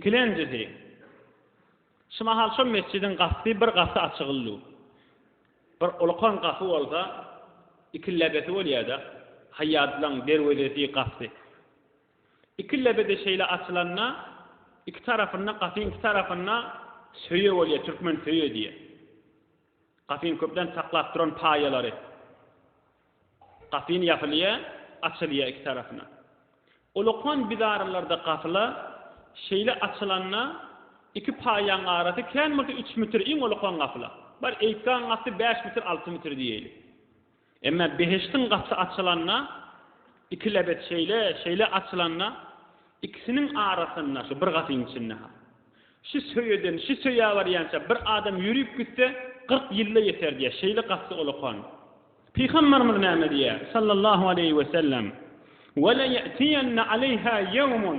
ikilencesi. Şuna hal şu mescidin gafı bir gafı açıgıllı. Bir ulkan gafı olsa iki lebeti oluyor da hayatlan dervelesi gafı. İki lebede şeyle açılanna iki tarafına gafın iki tarafına söye oluyor Türkmen söye diye. Gafın köpten saklap duran payaları. Gafın yapılıyor açılıyor iki tarafına. Ulkan bidarlarda gafıla şeyle açılanna iki payan arası kemikte 3 metre in ulkan gafıla. Bar eykan gafı 5 metre 6 metre diyelim. Ama behiştin gafı açılanna iki lebet şeyle açılanna ikisinin arasında şu bir gafın içinde. Şu söyeden şu söya var yansa bir adam yürüyüp gitse 40 yılda yeter diye şeyle gafı ulkan. Peygamberimiz ne diye sallallahu aleyhi ve sellem ve la ya'tiyanna aleyha yawmun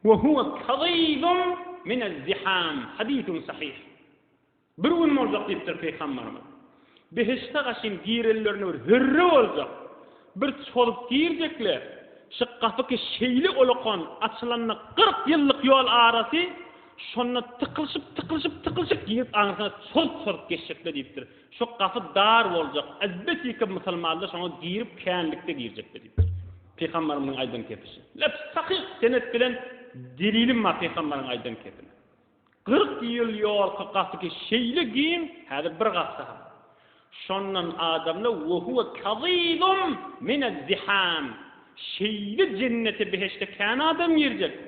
ve huwa kadîdun min az-ziham. Hadisun sahih. Bir gün olacak deyiptir Peygamberimiz. Behişte gaşın girellerini hürre olacak. Bir çolup girecekler. Şu gafıki şeyli olukan açılanına 40 yıllık yol arası şonna tıkılışıp girip ağzına solt geçecekler deyiptir. Şu gafı dar olacak. Elbette ki Müslümanlar şuna girip kenlikte girecekler deyiptir. Peygamberimizin aydın kefisi. Lep sahih senet bilen delilim var Peygamberin aydın kefine. 40 yıl yol gafıki şeyli giyin hadi bir gafı. Şondan adamla ve huve kadîdun min az-ziham. Şeyli cennete behişte kan adam girecek.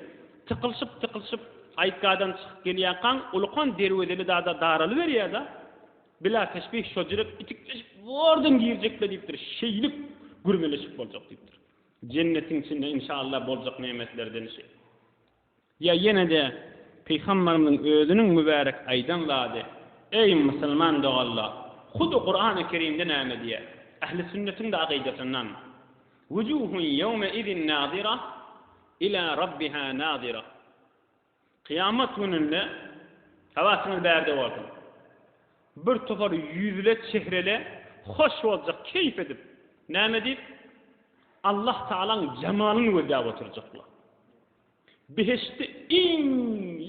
Tıkılışıp aytkadan çıkıp geliyorken ulkan dervedeli da daralı veriyor da bila teşbih şocurup itikleşip oradan girecekler deyiptir. Şeylik gürmeleşip olacak deyiptir. Cennetin içinde inşallah bolacak nimetlerden şey. Ya yine de Peygamberimizin özünün mübarek aydan lade. Ey Müslüman doğalla. Hudu Kur'an-ı Kerim'de ne diye. Ehli sünnetin de akidesinden. Vucuhun yevme izin nadira ila rabbiha nadira. Kıyamet gününde havasını berde oldu. Bir tofar yüzle çehrele hoş olacak, keyif edip ne deyip Allah Teala'nın cemalını ödeye oturacaklar. Behişte en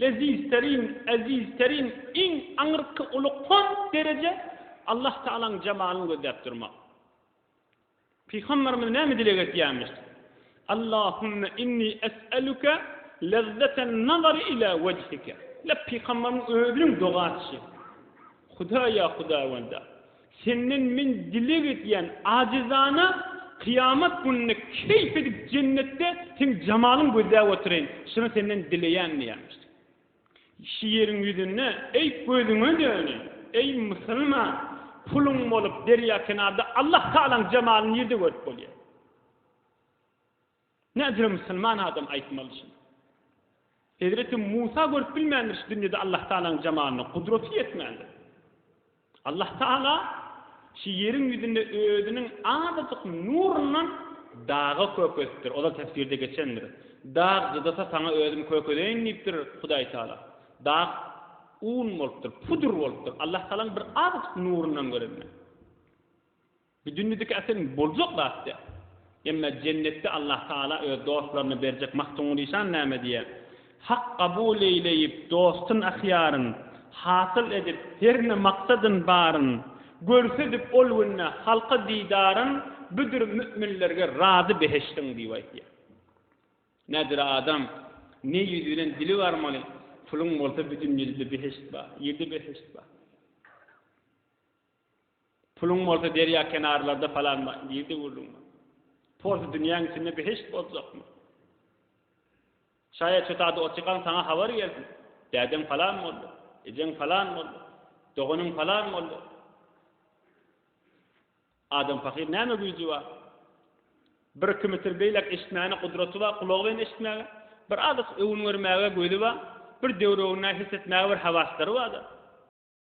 leziz terin, en anırkı ulukan derece Allah Teala'nın cemalını ödeyip durmak. Peygamberimiz ne mi dile getirmişti? Allahümme inni es'eluke lezzeten nazari ila vechike. La Peygamberin öbürün doğaçı. Hudavenda. Senin min dile getiren acizana kıyamet gününe keyif edip cennette sen cemalın gözüne oturayım. Şunu senden dileyen yapmıştı. Şiirin yüzüne ey gözüme dönün. Ey Müslüman. Pulun olup derya kenarda Allah Teala'nın cemalini yerde görüp oluyor. Nedir Müslüman adam aytmalısın? Hazreti Musa görüp bilmeyendir şu dünyada Allah Teala'nın cemalini, kudreti yetmeyendir. Allah Teala şu yerin yüzünde özünün adacık nurundan dağı kököttür. O da tefsirde geçendir. Dağ zıdasa sana özüm köködeyin deyiptir Huday Teala. Dağ un moluptur, pudur moluptur. Allah Teala'nın bir adacık nurundan görünme. Bir dünyadaki eserin bolcuk da hatta. Ama cennette Allah Teala öz dostlarını verecek mahtumuliysan neyme diye. Hak kabul eyleyip dostun ahyarın hasıl edip herine maksadın barın görsedip olvunna halka didarın büdür müminlerge razı beheştin divayet ya. Nedir adam? Ne yüzüyle dili var mı? Pulun olsa bütün yüzde beheşt var. Yerde beheşt var. Pulun olsa derya kenarlarda falan var. Yerde vurdun mu? Portu dünyanın içinde beheşt olacak mı? Şayet çötadı o çıkan sana haber gelsin. Deden falan mı oldu? Ecen falan mı oldu? Doğunun falan mı oldu? Adam fakir ne mi gücü var? Bir kilometre beylek eşitmeyene kudreti var, kulağıyla eşitmeyene. Bir adet evin vermeye gözü var, bir devreğine hissetmeye var havasları var da.